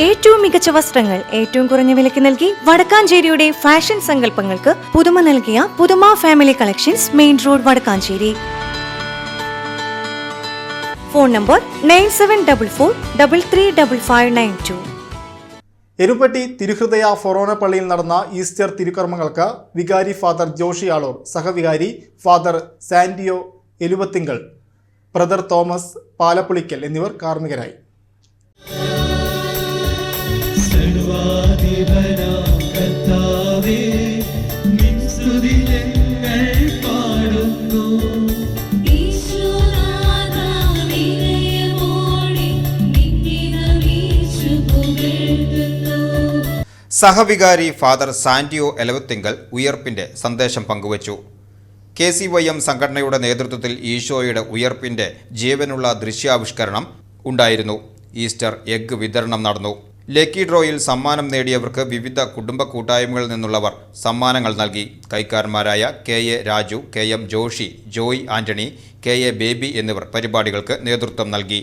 ഏറ്റവും മികച്ച വസ്ത്രങ്ങൾ ഏറ്റവും കുറഞ്ഞ വിലയ്ക്ക് നൽകി വടക്കാഞ്ചേരിയുടെ ഫാഷൻ സങ്കല്പങ്ങൾക്ക് പുതുമ നൽകിയ പുതുമ family collections, main road, Vadakkanchery. Phone number 9744335592. Eruppatti തിരുഹൃദയ ഫൊറോന പള്ളിയിൽ നടന്ന ഈസ്റ്റർ തിരുക്കർമ്മങ്ങൾക്ക് വികാരി ഫാദർ ജോഷി ആളൂർ, സഹവികാരി father Santio Eluvathingal, brother Thomas Palappulickal എന്നിവർ കാർമ്മികരായി. സഹവികാരി ഫാദർ സാന്റിയോ എലവത്തിങ്കൽ ഉയർപ്പിന്റെ സന്ദേശം പങ്കുവച്ചു. KCYM സംഘടനയുടെ നേതൃത്വത്തിൽ ഈശോയുടെ ഉയർപ്പിന്റെ ജീവനുള്ള ദൃശ്യാവിഷ്കരണം ഉണ്ടായിരുന്നു. ഈസ്റ്റർ എഗ്ഗ് വിതരണം നടന്നു. ലക്കി ഡ്രോയിൽ സമ്മാനം നേടിയവർക്ക് വിവിധ കുടുംബ കൂട്ടായ്മകളിൽ നിന്നുള്ളവർ സമ്മാനങ്ങൾ നൽകി. കൈക്കാരന്മാരായ KA Raju, KM Joshi, Joy Antony, KA Baby എന്നിവർ പരിപാടികൾക്ക് നേതൃത്വം നൽകി.